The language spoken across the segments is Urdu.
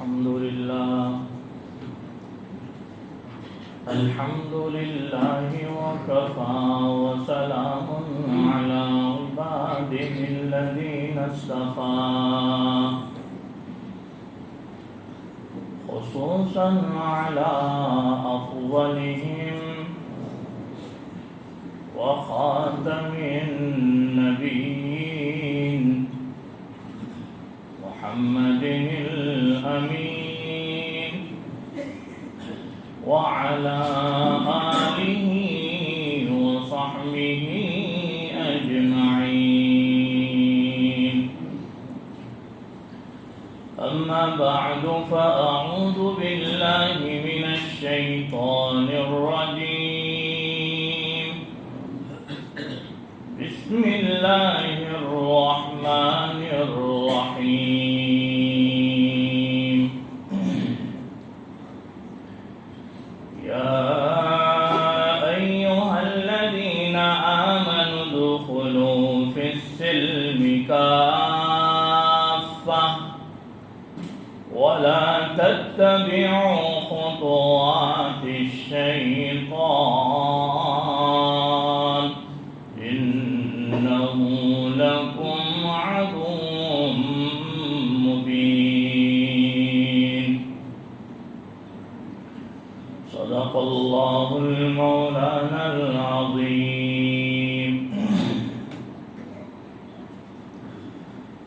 الحمد لله وكفى وسلام على عباده الذين اصطفى خصوصا على أفضلهم وخاتم النبيين محمد الأمين وعلى آله وصحبه أجمعين. أما بعد فأعوذ بالله من الشيطان الرجيم. بسم الله الرحمن الرحيم. يا أيها الذين آمنوا ادخلوا في السلم كافة ولا تتبعوا خطوات الشيطان إنه لكم عدو مبين. صدق الله المولانا العظيم.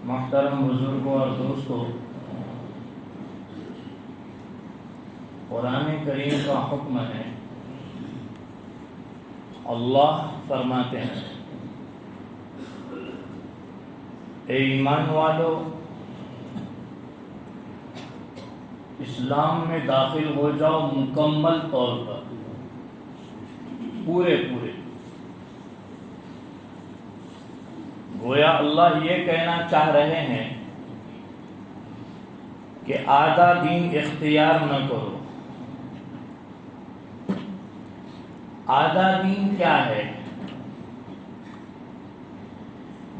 محترم بزرگوں اور دوستوں، قرآن کریم کا حکم ہے، اللہ فرماتے ہیں اے ایمان والو، اسلام میں داخل ہو جاؤ مکمل طور پر، پورے گویا اللہ یہ کہنا چاہ رہے ہیں کہ آدھا دین اختیار نہ کرو. آدھا دین کیا ہے؟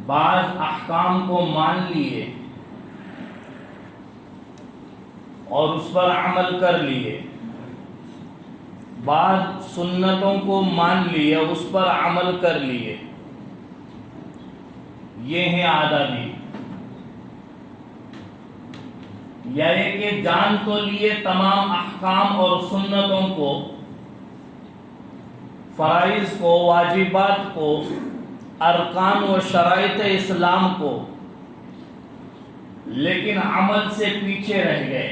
بعض احکام کو مان لیے اور اس پر عمل کر لیے، بعض سنتوں کو مان لیے اور اس پر عمل کر لیے، یہ ہے آدھا دین. یعنی کہ جان تو لیے تمام احکام اور سنتوں کو، فرائض کو، واجبات کو، ارکان و شرائط اسلام کو، لیکن عمل سے پیچھے رہ گئے،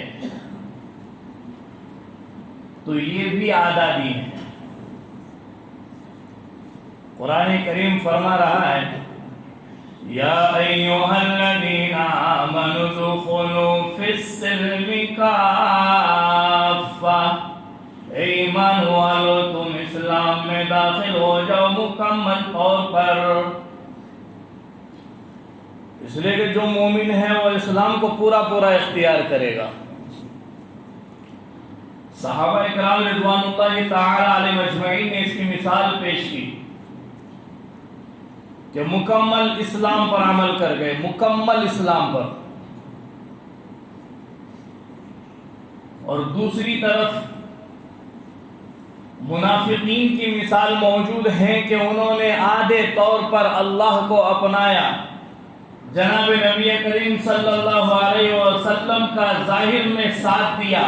تو یہ بھی آدھا دین ہے. قرآن کریم فرما رہا ہے یا ایھا الذین آمنوا ادخلوا فی السلم کافہ، اے ایمان والو تم اسلام میں داخل ہو جاؤ مکمل طور پر. اس لیے کہ جو مومن ہے وہ اسلام کو پورا اختیار کرے گا. صحابہ اکرام رضوان اللہ تعالی علیہم اجمعین نے اس کی مثال پیش کی کہ مکمل اسلام پر عمل کر گئے، مکمل اسلام پر. اور دوسری طرف منافقین کی مثال موجود ہے کہ انہوں نے آدھے طور پر اللہ کو اپنایا، جناب نبی کریم صلی اللہ علیہ وسلم کا ظاہر میں ساتھ دیا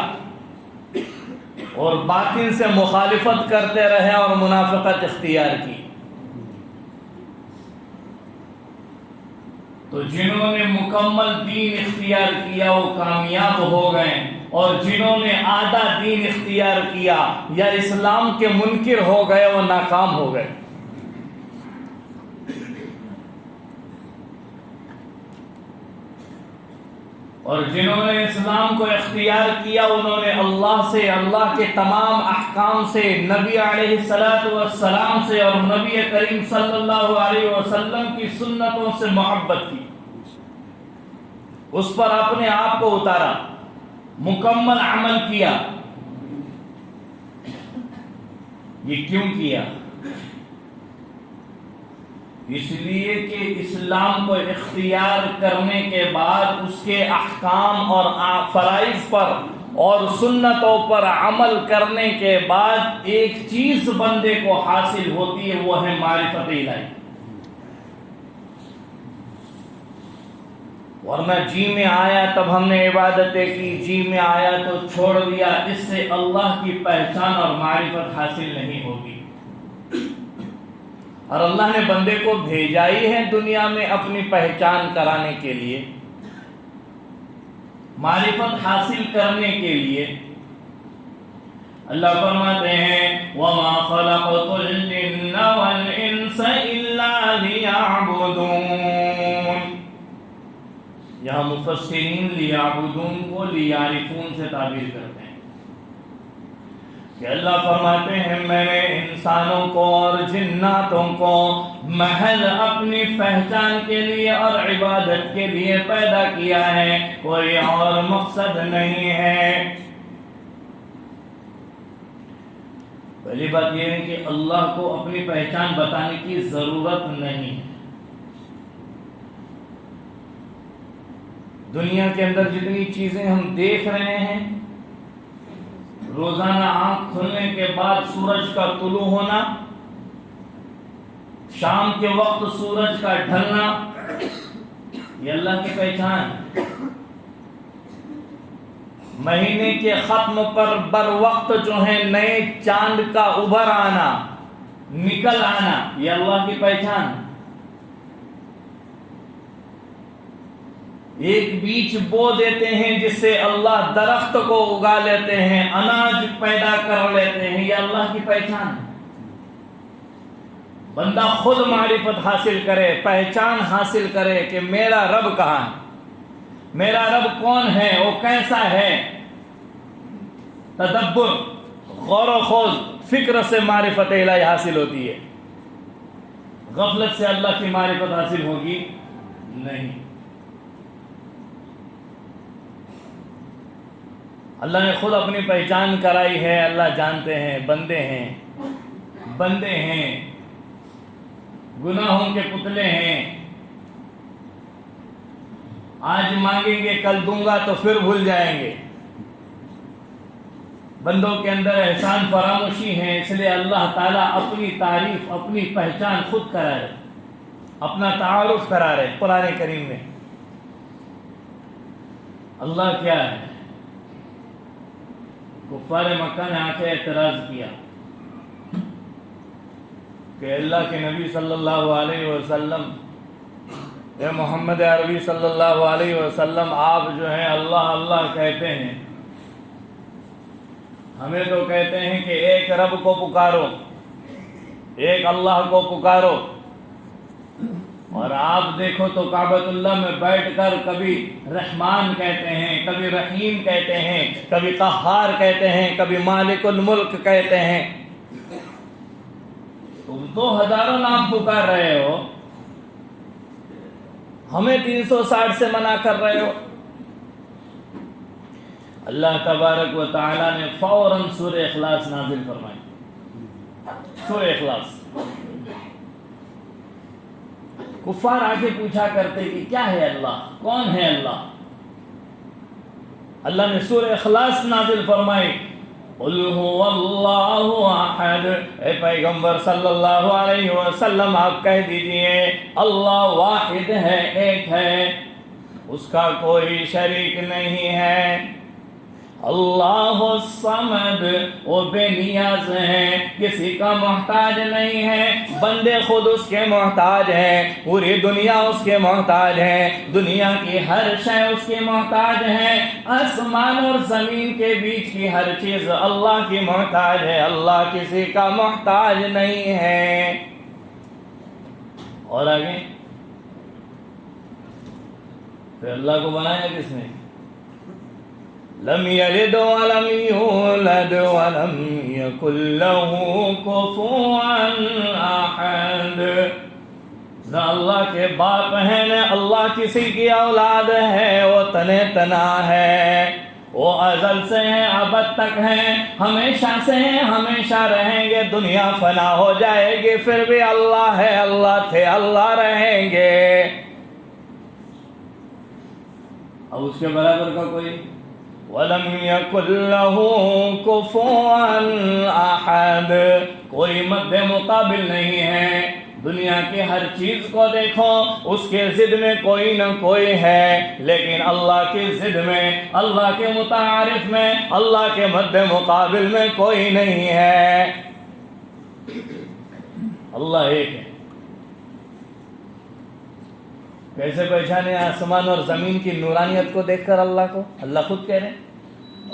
اور باطن سے مخالفت کرتے رہے اور منافقت اختیار کی. تو جنہوں نے مکمل دین اختیار کیا وہ کامیاب ہو گئے، اور جنہوں نے آدھا دین اختیار کیا یا اسلام کے منکر ہو گئے وہ ناکام ہو گئے. اور جنہوں نے اسلام کو اختیار کیا انہوں نے اللہ سے، اللہ کے تمام احکام سے، نبی علیہ السلام سے اور نبی کریم صلی اللہ علیہ وسلم کی سنتوں سے محبت کی، اس پر اپنے آپ کو اتارا، مکمل عمل کیا. یہ کیوں کیا؟ اس لیے کہ اسلام کو اختیار کرنے کے بعد اس کے احکام اور فرائض پر اور سنتوں پر عمل کرنے کے بعد ایک چیز بندے کو حاصل ہوتی ہے، وہ ہے معرفت الہی۔ ورنہ جی میں آیا تب ہم نے عبادتیں کی، جی میں آیا تو چھوڑ دیا، اس سے اللہ کی پہچان اور معرفت حاصل نہیں ہوگی۔ اور اللہ نے بندے کو بھیجا ہی ہے دنیا میں اپنی پہچان کرانے کے لیے، معرفت حاصل کرنے کے لیے۔ اللہ فرماتے ہیں وَمَا خَلَقْتُ الْجِنَّ وَالْإِنسَ إِلَّا لِيَعْبُدُونَ۔ یہاں مفسرین لیعبدون کو لیعرفون سے تعبیر کرتے ہیں کہ اللہ فرماتے ہیں میں نے انسانوں کو اور جناتوں کو محض اپنی پہچان کے لیے اور عبادت کے لیے پیدا کیا ہے، کوئی اور مقصد نہیں ہے۔ پہلی بات یہ ہے کہ اللہ کو اپنی پہچان بتانے کی ضرورت نہیں ہے۔ دنیا کے اندر جتنی چیزیں ہم دیکھ رہے ہیں، روزانہ آنکھ کھلنے کے بعد سورج کا طلوع ہونا، شام کے وقت سورج کا ڈھلنا، یہ اللہ کی پہچان۔ مہینے کے ختم پر بر وقت جو ہے نئے چاند کا ابھر آنا، نکل آنا، یہ اللہ کی پہچان۔ ایک بیج بو دیتے ہیں جس سے اللہ درخت کو اگا لیتے ہیں، اناج پیدا کر لیتے ہیں، یہ اللہ کی پہچان۔ بندہ خود معرفت حاصل کرے، پہچان حاصل کرے کہ میرا رب کہاں ہے، میرا رب کون ہے، وہ کیسا ہے۔ تدبر، غور و خوض، فکر سے معرفت الہی حاصل ہوتی ہے، غفلت سے اللہ کی معرفت حاصل ہوگی نہیں۔ اللہ نے خود اپنی پہچان کرائی ہے، اللہ جانتے ہیں بندے ہیں، گناہوں کے پتلے ہیں، آج مانگیں گے کل دوں گا تو پھر بھول جائیں گے۔ بندوں کے اندر احسان فراموشی ہے، اس لیے اللہ تعالیٰ اپنی تعریف، اپنی پہچان خود کرا رہے، اپنا تعارف کرا رہے قرآن کریم میں۔ اللہ کیا ہے؟ کفار مکہ نے آ کے اعتراض کیا کہ اللہ کے نبی صلی اللہ علیہ وسلم، اے محمد عربی صلی اللہ علیہ وسلم، آپ جو ہیں اللہ اللہ کہتے ہیں، ہمیں تو کہتے ہیں کہ ایک رب کو پکارو، ایک اللہ کو پکارو، اور آپ دیکھو تو کعبۃ اللہ میں بیٹھ کر کبھی رحمان کہتے ہیں، کبھی رحیم کہتے ہیں، کبھی قہار کہتے ہیں، کبھی مالک الملک کہتے ہیں۔ تم تو ہزاروں نام پکار رہے ہو، ہمیں 360 سے منع کر رہے ہو۔ اللہ تبارک و تعالی نے فوراً سورہ اخلاص نازل فرمائی۔ سورہ اخلاص، کفار آگے پوچھا کرتے کہ کیا ہے اللہ، کون ہے اللہ؟ اللہ نے سورہ اخلاص نازل فرمائی، قل هو اللہ احد، اے پیغمبر صلی اللہ علیہ وسلم آپ کہہ دیجئے اللہ واحد ہے، ایک ہے، اس کا کوئی شریک نہیں ہے۔ اللہ الصمد، وہ بے نیاز ہیں، کسی کا محتاج نہیں ہے، بندے خود اس کے محتاج ہیں، پوری دنیا اس کے محتاج ہے، دنیا کی ہر شے اس کے محتاج ہے، آسمان اور زمین کے بیچ کی ہر چیز اللہ کی محتاج ہے، اللہ کسی کا محتاج نہیں ہے۔ اور آگے پھر اللہ کو بنایا کس نے؟ لم یلد ولم یولد ولم یکن له کفوا احد، نہ اللہ کے باپ ہیں، نہ اللہ کسی کی اولاد ہے، وہ تنے تنا ہے، وہ ازل سے ہیں ابد تک ہیں، ہمیشہ سے ہیں ہمیشہ رہیں گے، دنیا فنا ہو جائے گی پھر بھی اللہ ہے، اللہ تھے اللہ رہیں گے۔ اب اس کے برابر کا کوئی وَلَمْ يَكُنْ لَهُ كُفُوًا أَحَدٌ، کوئی مد مقابل نہیں ہے۔ دنیا کی ہر چیز کو دیکھو، اس کے ضد میں کوئی نہ کوئی ہے، لیکن اللہ کی ضد میں، اللہ کے متعارف میں، اللہ کے مد مقابل میں کوئی نہیں ہے۔ اللہ ایک ہے۔ کیسے پہچانے آسمان اور زمین کی نورانیت کو دیکھ کر اللہ کو؟ اللہ خود کہہ رہے ہیں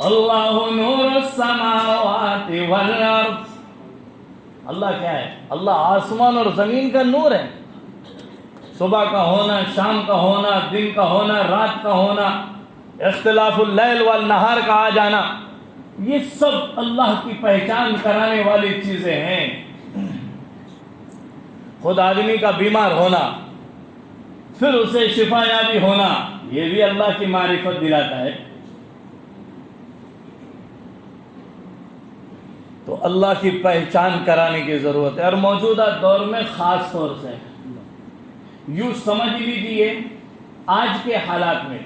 اللہ نور السماوات والارض۔ اللہ کیا ہے؟ اللہ آسمان اور زمین کا نور ہے۔ صبح کا ہونا، شام کا ہونا، دن کا ہونا، رات کا ہونا، اختلاف اللیل والنہار کا آ جانا، یہ سب اللہ کی پہچان کرانے والی چیزیں ہیں۔ خود آدمی کا بیمار ہونا، پھر اسے شفا یابی ہونا، یہ بھی اللہ کی معرفت دلاتا ہے۔ تو اللہ کی پہچان کرانے کی ضرورت ہے، اور موجودہ دور میں خاص طور سے یوں سمجھ لیجیے آج کے حالات میں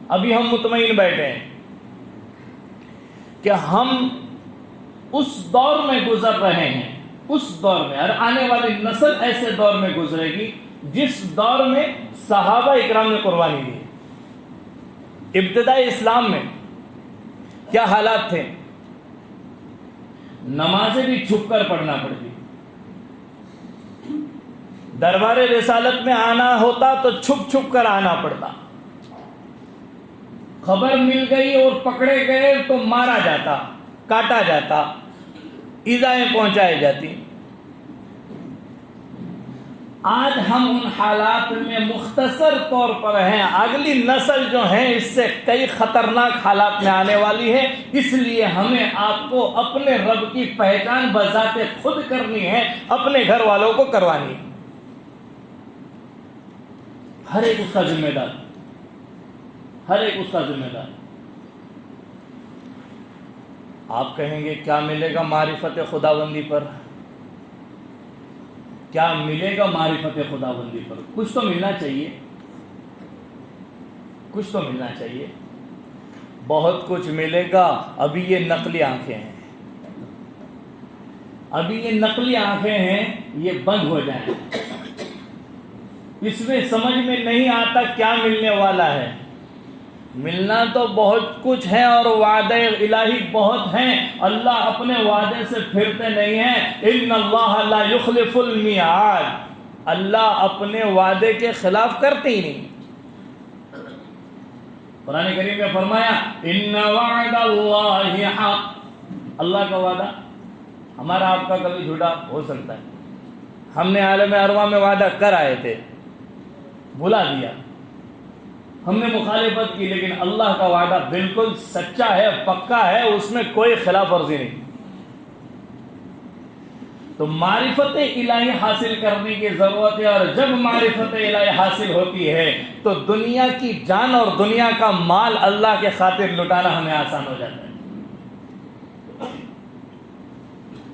ابھی ہم مطمئن بیٹھے ہیں کہ ہم اس دور میں گزر رہے ہیں، اس دور میں، اور آنے والی نسل ایسے دور میں گزرے گی جس دور میں صحابہ اکرام نے قربانی دی۔ ابتدائی اسلام میں کیا حالات تھے؟ نمازیں بھی چھپ کر پڑھنا پڑتی، دربار رسالت میں آنا ہوتا تو چھپ چھپ کر آنا پڑتا، خبر مل گئی اور پکڑے گئے تو مارا جاتا، کاٹا جاتا، ایذائیں پہنچائی جاتی۔ آج ہم ان حالات میں مختصر طور پر ہیں، اگلی نسل جو ہے اس سے کئی خطرناک حالات میں آنے والی ہے، اس لیے ہمیں آپ کو اپنے رب کی پہچان بذات خود کرنی ہے، اپنے گھر والوں کو کروانی ہے۔ ہر ایک اس کا ذمہ دار، ہر ایک اس کا ذمہ دار۔ آپ کہیں گے کیا ملے گا معرفت خداوندی پر؟ کیا ملے گا معرفت خداوندی پر؟ کچھ تو ملنا چاہیے، کچھ تو ملنا چاہیے۔ بہت کچھ ملے گا، ابھی یہ نقلی آنکھیں ہیں، ابھی یہ نقلی آنکھیں ہیں، یہ بند ہو جائیں، اس میں سمجھ میں نہیں آتا کیا ملنے والا ہے۔ ملنا تو بہت کچھ ہے اور وعدے الہی بہت ہیں، اللہ اپنے وعدے سے پھرتے نہیں ہیں۔ ان اللہ لا یخلف المیعاد، اللہ اپنے وعدے کے خلاف کرتے ہی نہیں۔ قرآن کریم میں فرمایا ان وعد اللہ حق، اللہ کا وعدہ ہمارا آپ کا کبھی جھوٹا ہو سکتا ہے۔ ہم نے عالم ارواح میں وعدہ کر آئے تھے، بھلا دیا، ہم نے مخالفت کی، لیکن اللہ کا وعدہ بالکل سچا ہے، پکا ہے، اس میں کوئی خلاف ورزی نہیں۔ تو معرفت الہی حاصل کرنے کی ضرورت ہے، اور جب معرفت الہی حاصل ہوتی ہے تو دنیا کی جان اور دنیا کا مال اللہ کے خاطر لٹانا ہمیں آسان ہو جاتا ہے۔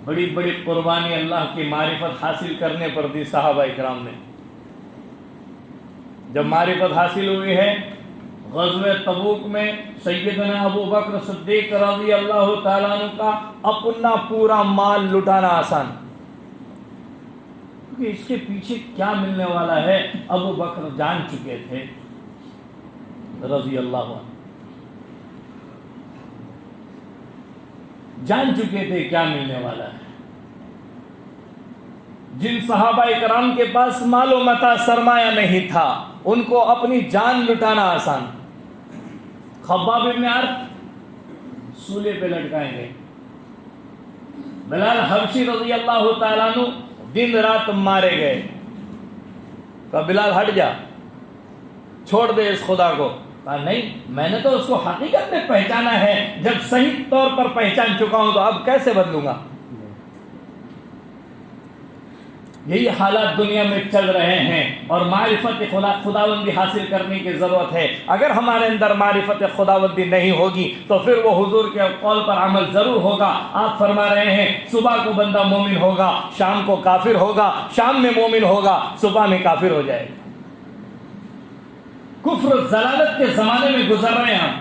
بڑی بڑی قربانی اللہ کی معرفت حاصل کرنے پر دی صحابہ اکرام نے۔ جب معرفت حاصل ہوئی ہے، غزوہ تبوک میں سیدنا ابو بکر صدیق رضی اللہ تعالیٰ عنہ کا اپنا پورا مال لٹانا آسان، کیونکہ اس کے پیچھے کیا ملنے والا ہے ابو بکر جان چکے تھے رضی اللہ عنہ، جان چکے تھے کیا ملنے والا ہے۔ جن صحابہ کرام کے پاس مال و متاع سرمایہ نہیں تھا، ان کو اپنی جان لٹانا آسان۔ خباب بن عرب سولے پہ لٹکائیں گے، بلال حبشی رضی اللہ تعالیٰ عنہ دن رات مارے گئے، کہا بلال ہٹ جا، چھوڑ دے اس خدا کو۔ کہا نہیں، میں نے تو اس کو حقیقت میں پہچانا ہے، جب صحیح طور پر پہچان چکا ہوں تو اب کیسے بدلوں گا۔ یہی حالات دنیا میں چل رہے ہیں، اور معرفت خداوندی حاصل کرنے کی ضرورت ہے۔ اگر ہمارے اندر معرفت خداوندی نہیں ہوگی تو پھر وہ حضور کے قول پر عمل ضرور ہوگا۔ آپ فرما رہے ہیں صبح کو بندہ مومن ہوگا، شام کو کافر ہوگا، شام میں مومن ہوگا، صبح میں کافر ہو جائے گا۔ کفر و ضلالت کے زمانے میں گزر رہے ہیں ہم۔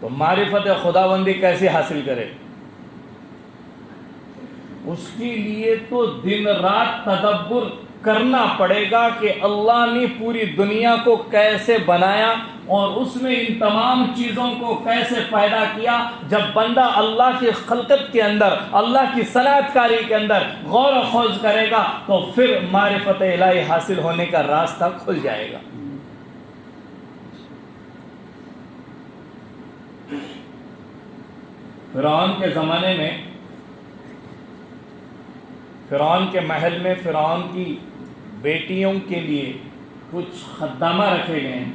تو معرفت خداوندی کیسے حاصل کرے؟ اس کے لیے تو دن رات تدبر کرنا پڑے گا کہ اللہ نے پوری دنیا کو کیسے بنایا اور اس میں ان تمام چیزوں کو کیسے پیدا کیا۔ جب بندہ اللہ کی خلقت کے اندر، اللہ کی صنعت کاری کے اندر غور و خوض کرے گا تو پھر معرفت الہی حاصل ہونے کا راستہ کھل جائے گا۔ فرعون کے زمانے میں، فرعون کے محل میں فرعون کی بیٹیوں کے لیے کچھ خدامہ رکھے گئے ہیں۔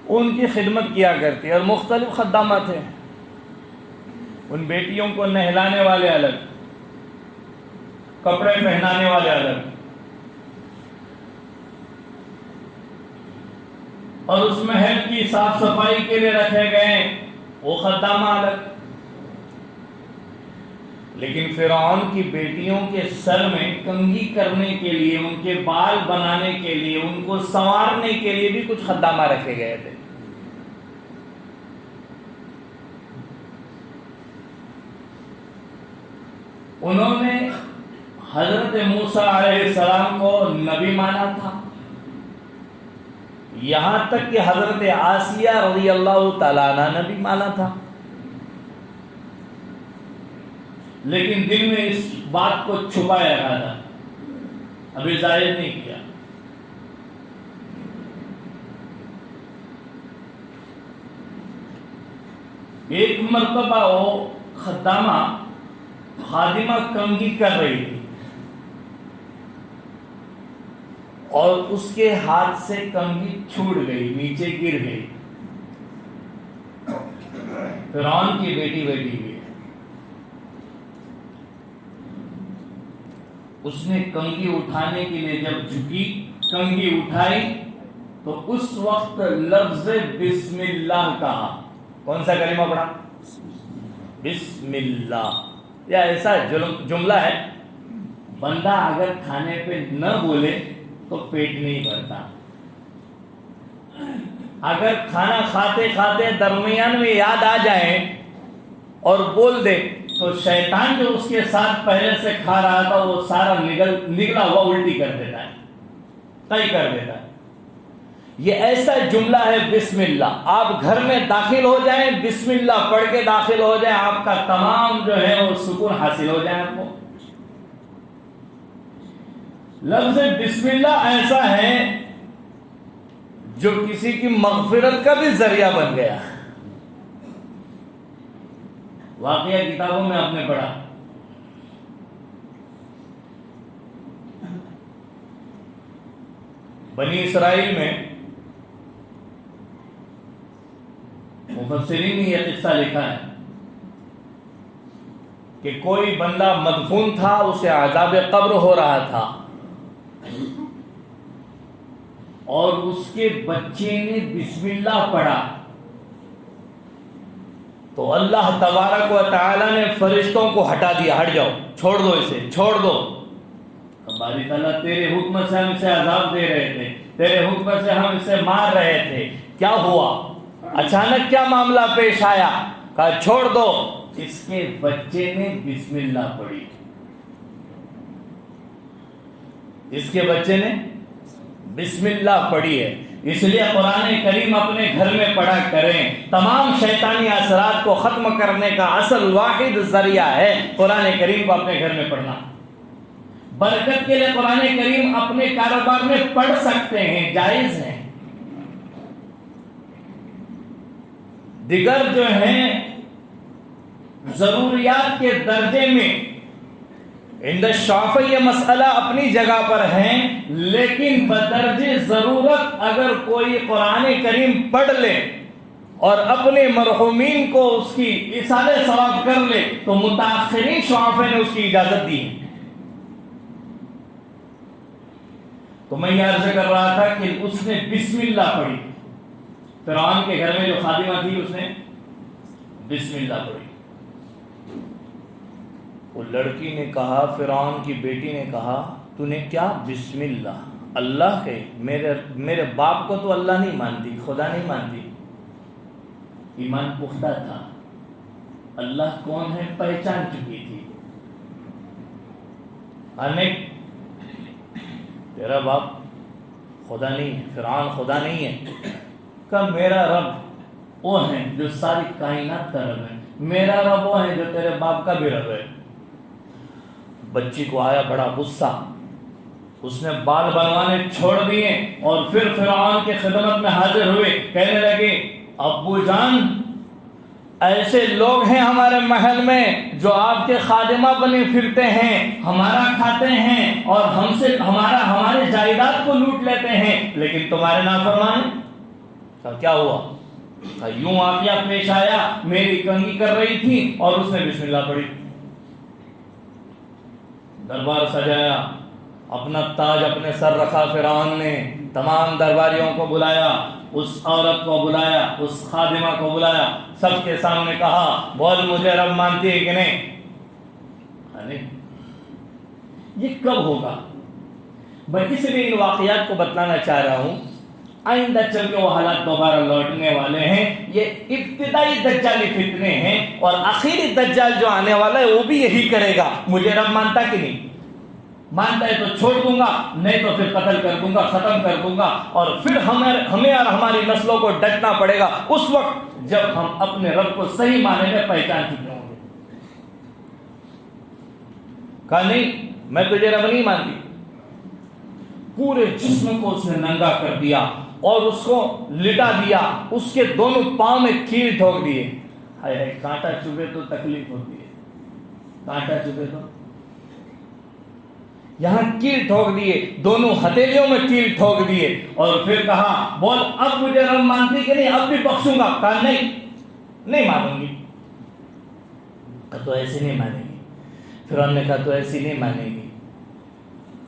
ان کی خدمت کیا کرتی، اور مختلف خدامہ تھے۔ ان بیٹیوں کو نہلانے والے الگ، کپڑے پہنانے والے الگ، اور اس محل کی صاف صفائی کے لیے رکھے گئے وہ خدامہ الگ۔ لیکن فرعون کی بیٹیوں کے سر میں کنگھی کرنے کے لیے، ان کے بال بنانے کے لیے، ان کو سنوارنے کے لیے بھی کچھ خدامہ رکھے گئے تھے۔ انہوں نے حضرت موسیٰ علیہ السلام کو نبی مانا تھا، یہاں تک کہ حضرت آسیہ رضی اللہ تعالیٰ عنہ نبی مانا تھا، لیکن دل میں اس بات کو چھپایا رہا تھا، ابھی ظاہر نہیں کیا۔ ایک مرتبہ وہ خادمہ کنگھی کر رہی تھی اور اس کے ہاتھ سے کنگھی چھوٹ گئی، نیچے گر گئی۔ فرعون کی بیٹی بیٹی ہوئی، اس نے کنگھی اٹھانے کے لیے جب جھکی، کنگھی اٹھائی تو اس وقت لفظ بسم اللہ کہا۔ کون سا کلمہ پڑھا؟ بسم اللہ۔ یہ ایسا جملہ ہے، بندہ اگر کھانے پہ نہ بولے تو پیٹ نہیں بھرتا۔ اگر کھانا کھاتے کھاتے درمیان میں یاد آ جائے اور بول دے تو شیطان جو اس کے ساتھ پہلے سے کھا رہا تھا وہ سارا نگلا ہوا الٹی کر دیتا ہے، طے کر دیتا ہے۔ یہ ایسا جملہ ہے بسم اللہ۔ آپ گھر میں داخل ہو جائیں، بسم اللہ پڑھ کے داخل ہو جائیں، آپ کا تمام جو ہے وہ سکون حاصل ہو جائے آپ کو۔ لفظ بسم اللہ ایسا ہے جو کسی کی مغفرت کا بھی ذریعہ بن گیا۔ واقعہ کتابوں میں آپ نے پڑھا، بنی اسرائیل میں مفسرین نے یہ قصہ لکھا ہے کہ کوئی بندہ مدفون تھا، اسے عذاب قبر ہو رہا تھا، اور اس کے بچے نے بسم اللہ پڑھا تو اللہ تبارک و تعالی نے فرشتوں کو ہٹا دیا، ہٹ جاؤ، چھوڑ دو اسے، چھوڑ دو۔ باری تعالیٰ تیرے حکم سے ہم اسے عذاب دے رہے تھے، تیرے حکم سے ہم اسے مار رہے تھے، کیا ہوا؟ اچانک کیا معاملہ پیش آیا؟ کہا چھوڑ دو۔ اس کے بچے نے بسم اللہ پڑھی، اس کے بچے نے بسم اللہ پڑھی ہے۔ اس لیے قرآن کریم اپنے گھر میں پڑھا کریں۔ تمام شیطانی اثرات کو ختم کرنے کا اصل واحد ذریعہ ہے قرآن کریم کو اپنے گھر میں پڑھنا۔ برکت کے لیے قرآن کریم اپنے کاروبار میں پڑھ سکتے ہیں، جائز ہے۔ دیگر جو ہیں ضروریات کے درجے میں عند الشافعی یہ مسئلہ اپنی جگہ پر ہے، لیکن بدرجہ ضرورت اگر کوئی قرآن کریم پڑھ لے اور اپنے مرحومین کو اس کی ایصال ثواب کر لے تو متاخرین شعراء نے اس کی اجازت دی ہے۔ تو میں یہ عرض کر رہا تھا کہ اس نے بسم اللہ پڑھی، فرعون کے گھر میں جو خادمہ تھی اس نے بسم اللہ پڑھی۔ وہ لڑکی نے کہا، فرعون کی بیٹی نے کہا، تو نے کیا بسم اللہ؟ اللہ کے میرے باپ کو تو اللہ نہیں مانتی، خدا نہیں مانتی، ایمان پختہ تھا، اللہ کون ہے پہچان چکی تھی۔ تیرا باپ خدا نہیں ہے، فرعون خدا نہیں ہے، کہ میرا رب وہ ہے جو ساری کائنات کا رب ہے، میرا رب وہ ہے جو تیرے باپ کا بھی رب ہے۔ بچی کو آیا بڑا غصہ، اس نے بال بنوانے چھوڑ دیے اور پھر فرعون کے خدمت میں حاضر ہوئے، کہنے لگے ابو جان ایسے لوگ ہیں ہمارے محل میں جو آپ کے خادمہ بنے پھرتے ہیں، ہمارا کھاتے ہیں اور ہم سے ہمارے جائیداد کو لوٹ لیتے ہیں، لیکن تمہارے نافرمان ہیں۔ کیا ہوا؟ یوں واقعہ پیش آیا، میری کنگھی کر رہی تھی اور اس نے بسم اللہ پڑھی، دربار سجایا، اپنا تاج اپنے سر رکھا، فرعون نے تمام درباریوں کو بلایا، اس عورت کو بلایا، اس خادمہ کو بلایا، سب کے سامنے کہا بول مجھے رب مانتی ہے کہ نہیں؟ یہ کب ہوگا؟ میں اس لیے ان واقعات کو بتلانا چاہ رہا ہوں، آئندہ چل کے وہ حالات دوبارہ لوٹنے والے ہیں۔ یہ ابتدائی دجالی فتنے ہیں اور آخری دجال جو آنے والا ہے وہ بھی یہی کرے گا، مجھے رب مانتا کہ نہیں؟ مانتا ہے تو چھوڑ دوں گا، نہیں تو پھر قتل کر دوں گا، ختم کر دوں گا، اور پھر ہمیں اور ہماری نسلوں کو ڈٹنا پڑے گا اس وقت جب ہم اپنے رب کو صحیح معنی میں پہچان چکے ہوں گے۔ کہا نہیں میں تجھے رب نہیں مانتی۔ پورے جسم کو اس نے ننگا کر دیا اور اس کو لٹا دیا، اس کے دونوں پاؤں میں کیل ٹھوک دیے۔ ہائے کانٹا چبھے تو تکلیف ہوتی ہے، کانٹا چبھے تو یہاں کیل ٹھوک دیے، دونوں ہتھیلیوں میں کیل ٹھوک دیے، اور پھر کہا بول اب مجھے رب مانتی کہ نہیں؟ اب بھی بخشوں گا۔ کہا نہیں مانوں گی۔ تو ایسے نہیں مانے گی۔ فرعون نے کہا تو ایسی نہیں مانے گی۔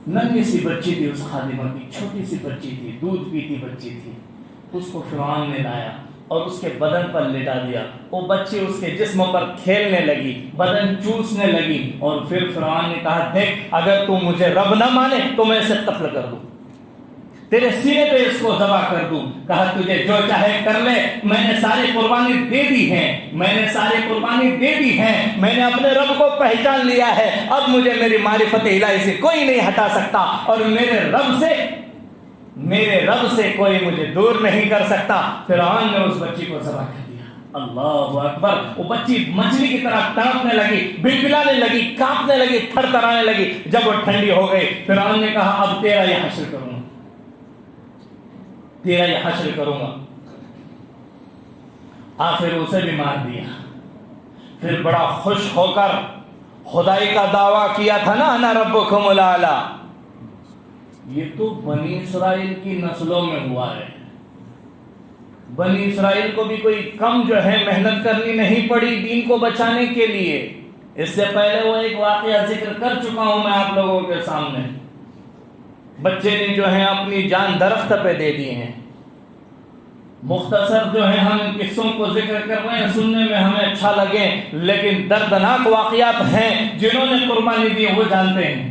ننھی سی بچی تھی اس خادمہ کی، چھوٹی سی بچی تھی، دودھ پیتی بچی تھی، اس کو فرعون نے لایا اور اس کے بدن پر لٹا دیا، وہ بچی اس کے جسم پر کھیلنے لگی، بدن چوسنے لگی، اور پھر فرعون نے کہا دیکھ اگر تو مجھے رب نہ مانے تو میں اسے قتل کر دوں، تیرے سینے پہ اس کو ذبح کر دوں۔ کہا تجھے جو چاہے کر لے، میں نے ساری قربانی دے دی ہے، میں نے اپنے رب کو پہچان لیا ہے، اب مجھے میری معرفت الہی سے کوئی نہیں ہٹا سکتا، اور میرے رب سے کوئی مجھے دور نہیں کر سکتا۔ فرعون نے اس بچی کو ذبح کر دیا۔ اللہ اکبر! وہ بچی مچھلی کی طرح تڑپنے لگی، بلبلانے لگی، کانپنے لگی، تھر تھرانے لگی۔ جب وہ ٹھنڈی ہو گئی، فرعون نے کہا اب تیرا یہ حشر کروں گا، آخر اسے بھی مار دیا۔ پھر بڑا خوش ہو کر خدائی کا دعویٰ کیا تھا نا، انا ربکم الاعلی، یہ تو بنی اسرائیل کی نسلوں میں ہوا ہے۔ بنی اسرائیل کو بھی کوئی کم جو ہے محنت کرنی نہیں پڑی دین کو بچانے کے لیے۔ اس سے پہلے وہ ایک واقعہ ذکر کر چکا ہوں میں آپ لوگوں کے سامنے، بچے نے جو ہے اپنی جان درخت پہ دے دی ہیں۔ مختصر جو ہے ہم ان قصوں کو ذکر کر رہے ہیں، سننے میں ہمیں اچھا لگے، لیکن دردناک واقعات ہیں، جنہوں نے قربانی دی وہ جانتے ہیں۔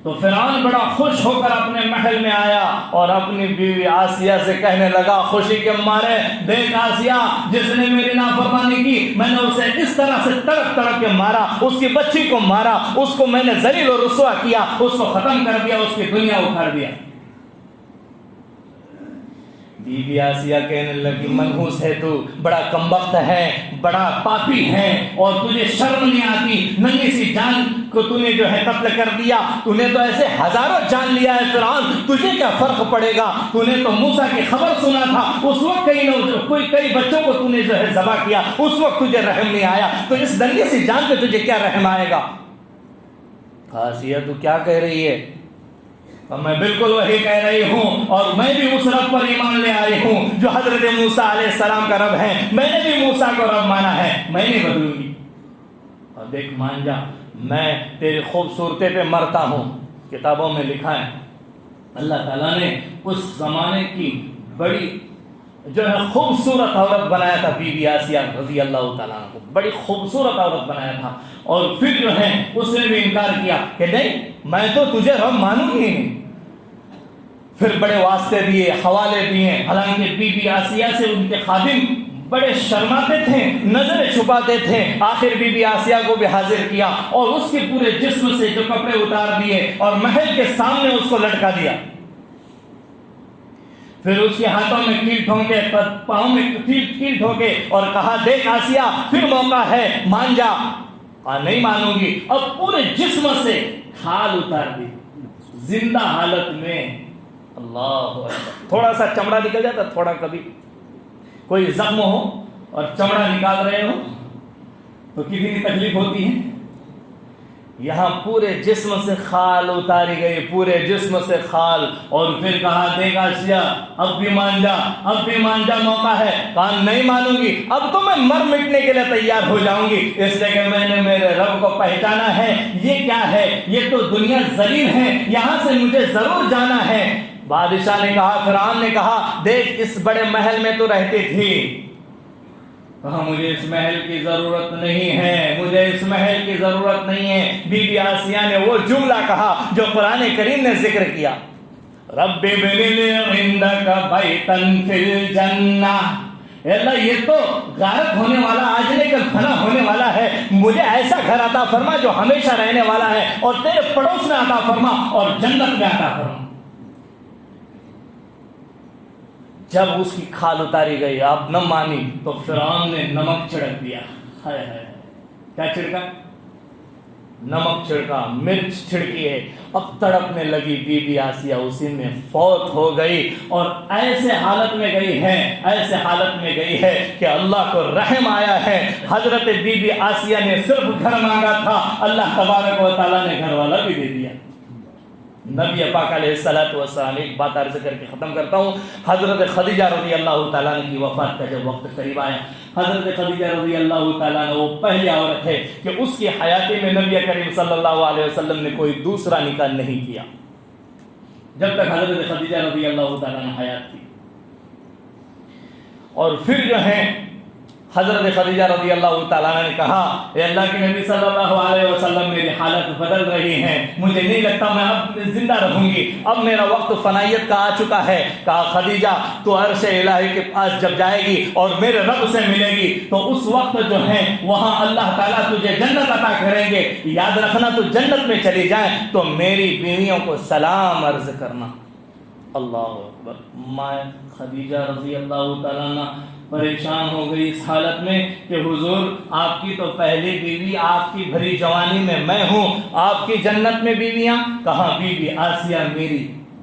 تو فرعون بڑا خوش ہو کر اپنے محل میں آیا اور اپنی بیوی آسیہ سے کہنے لگا خوشی کے مارے، دیکھ آسیہ جس نے میری نافرمانی کی، میں نے اسے اس طرح سے تڑپ تڑپ کے مارا، اس کی بچی کو مارا، اس کو میں نے ذلیل و رسوا کیا، اس کو ختم کر دیا، اس کی دنیا اکھاڑ دیا۔ بی بی آسیہ کہنے لگی منحوس ہے تو، بڑا کمبخت ہے، بڑا پاپی ہے، اور تجھے شرم نہیں آتی، ننھی سی جان کو تو نے جو ہے قتل کر دیا، تو نے تو ایسے ہزاروں جان لیا ہے فرعون، تجھے کیا فرق پڑے گا؟ تو نے تو موسیٰ کی خبر سنا تھا، اس وقت کئی بچوں کو تو نے جو ہے ذبح کیا، اس وقت تجھے رحم نہیں آیا، تو اس ننھی سی جان پہ تجھے کیا رحم آئے گا؟ آسیہ تو کیا کہہ رہی ہے؟ اور میں بالکل وہی کہہ رہی ہوں، اور میں بھی اس رب پر ایمان لے آئی ہوں جو حضرت موسیٰ علیہ السلام کا رب ہے، میں نے بھی موسیٰ کو رب مانا ہے، میں نہیں بدلوں گی۔ اور دیکھ مان جا، میں تیری خوبصورتی پہ مرتا ہوں۔ کتابوں میں لکھا ہے اللہ تعالیٰ نے اس زمانے کی بڑی جو ہے خوبصورت عورت بنایا تھا، بی بی آسیہ رضی اللہ تعالیٰ عنہ کو بڑی خوبصورت عورت بنایا تھا، اور پھر جو ہے اس نے بھی انکار کیا کہ نہیں میں تو تجھے رب مانوں گی نہیں۔ پھر بڑے واسطے دیے، حوالے دیے، حالانکہ بی بی آسیہ سے ان کے خادم بڑے شرماتے تھے، نظریں چھپاتے تھے۔ آخر بی بی آسیہ کو بھی حاضر کیا اور اس کے پورے جسم سے جو کپڑے اتار دیے اور محل کے سامنے اس کو لٹکا دیا۔ پھر اس کے ہاتھوں میں کیل ٹھونکے، پاؤں میں کیل ٹھونکے اور کہا دیکھ آسیہ پھر موقع ہے، مان جا۔ نہیں مانوں گی۔ اب پورے جسم سے کھال اتار دی زندہ حالت میں۔ اللہ اکبر۔ تھوڑا سا چمڑا نکل جاتا، تھوڑا کبھی کوئی زخم ہو اور چمڑا نکال رہے ہو تو کتنی تکلیف ہوتی ہے۔ یہاں پورے جسم سے خال اتاری گئی، پورے جسم سے خال، اور پھر کہا دیکھ آسیہ اب بھی مان جا، اب بھی مان جا، موقع ہے۔ کہا نہیں مانوں گی، اب تو میں مر مٹنے کے لیے تیار ہو جاؤں گی، اس لیے کہ میں نے میرے رب کو پہچانا ہے۔ یہ کیا ہے؟ یہ تو دنیا ذلیل ہے، یہاں سے مجھے ضرور جانا ہے۔ بادشاہ نے کہا، فرعون نے کہا دیکھ اس بڑے محل میں تو رہتی تھی، کہا مجھے اس محل کی ضرورت نہیں ہے، مجھے اس محل کی ضرورت نہیں ہے۔ بی بی آسیہ نے وہ جملہ کہا جو قرآن کریم نے ذکر کیا، رب ابن لی عندک بیتا فی الجنہ، اے اللہ یہ تو غارت ہونے والا، آج نہیں کل فنا ہونے والا ہے، مجھے ایسا گھر عطا فرما جو ہمیشہ رہنے والا ہے، اور تیرے پڑوس میں عطا فرما اور جنت میں عطا فرما۔ جب اس کی کھال اتاری گئی، آپ نہ مانی تو فرعون نے نمک چھڑک دیا۔ ہائے ہائے، کیا چھڑکا؟ نمک چھڑکا، مرچ چھڑکی ہے۔ اب تڑپنے لگی بی بی آسیہ، اسی میں فوت ہو گئی، اور ایسے حالت میں گئی ہے، ایسے حالت میں گئی ہے کہ اللہ کو رحم آیا ہے۔ حضرت بی بی آسیہ نے صرف گھر مانگا تھا، اللہ تبارک و تعالیٰ نے گھر والا بھی دے دیا۔ نبی پاک علیہ السلام، ایک بات عرض کر کے ختم کرتا ہوں۔ حضرت خدیجہ رضی اللہ تعالیٰ عنہ کی وفات کا جب وقت قریب آیا، حضرت خدیجہ رضی اللہ تعالیٰ عنہ وہ پہلی عورت ہے کہ اس کی حیاتی میں نبی کریم صلی اللہ علیہ وسلم نے کوئی دوسرا نکاح نہیں کیا جب تک حضرت خدیجہ رضی اللہ تعالیٰ عنہ حیات تھی۔ اور پھر جو ہے حضرت خدیجہ رضی اللہ تعالیٰ عنہ نے کہا، اے اللہ کے نبی صلی اللہ علیہ وسلم میری حالت بدل رہی ہے، مجھے نہیں لگتا میں اب زندہ رہوں گی، اب میرا وقت فنائیت کا آ چکا ہے۔ کہا خدیجہ تو عرش الہی کے پاس جب جائے گی اور میرے رب سے ملے گی تو اس وقت جو ہے وہاں اللہ تعالیٰ تجھے جنت عطا کریں گے، یاد رکھنا تو جنت میں چلی جائے تو میری بیویوں کو سلام عرض کرنا۔ اللہ اکبر۔ ماں خدیجہ رضی اللہ تعالیٰ عنہ پریشان ہو گئی اس حالت میں کہ حضور آپ کی تو پہلی بیوی آپ کی بھری جوانی میں میں ہوں، آپ کی جنت میں بیویاں کہاں؟ بی بی آسیہ میری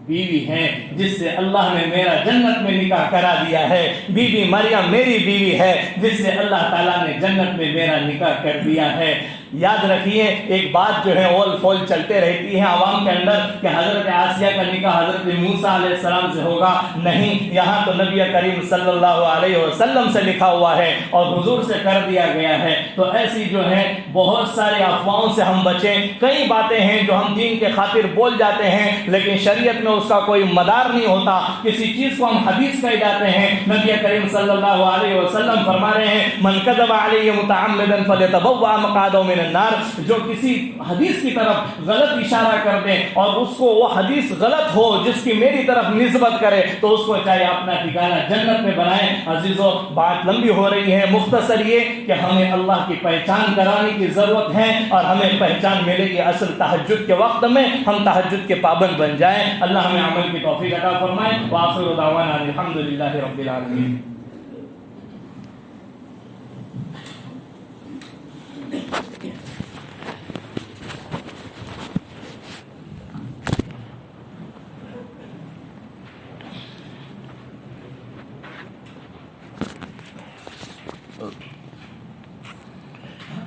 بیوی ہیں جس سے اللہ نے میرا جنت میں نکاح کرا دیا ہے، بی بی مریم میری بیوی ہے جس سے اللہ تعالیٰ نے جنت میں میرا نکاح کر دیا ہے۔ یاد رکھیے ایک بات جو ہے اول فول چلتے رہتی ہے عوام کے اندر کہ حضرت آسیہ کا نکاح حضرت موسیٰ علیہ السلام سے ہوگا، نہیں، یہاں تو نبی کریم صلی اللہ علیہ وسلم سے لکھا ہوا ہے اور حضور سے کر دیا گیا ہے۔ تو ایسی جو ہے بہت سارے افواہوں سے ہم بچیں۔ کئی باتیں ہیں جو ہم دین کے خاطر بول جاتے ہیں لیکن شریعت میں اس کا کوئی مدار نہیں ہوتا، کسی چیز کو ہم حدیث کہہ جاتے ہیں۔ نبی کریم صلی اللہ علیہ وسلم فرما رہے ہیں من کذب علی متعمدا فلیتبوأ مقعدہ من النار، جو کسی حدیث کی طرف غلط اشارہ کر دے اور اس کو وہ حدیث غلط ہو جس کی میری طرف نسبت کرے تو اس کو چاہے اپنا ٹھکانہ جنت میں بنائے۔ عزیزو بات لمبی ہو رہی ہے، مختصر یہ کہ ہمیں اللہ کی پہچان کرانے کی ضرورت ہے اور ہمیں پہچان ملے گی اصل تہجد کے وقت میں، ہم تہجد کے پابند بن جائیں۔ اللہ ہمیں عمل کی توفیق عطا فرمائے۔ وآخر دعوانا الحمدللہ رب العالمین۔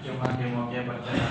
جمعہ کے موقع پر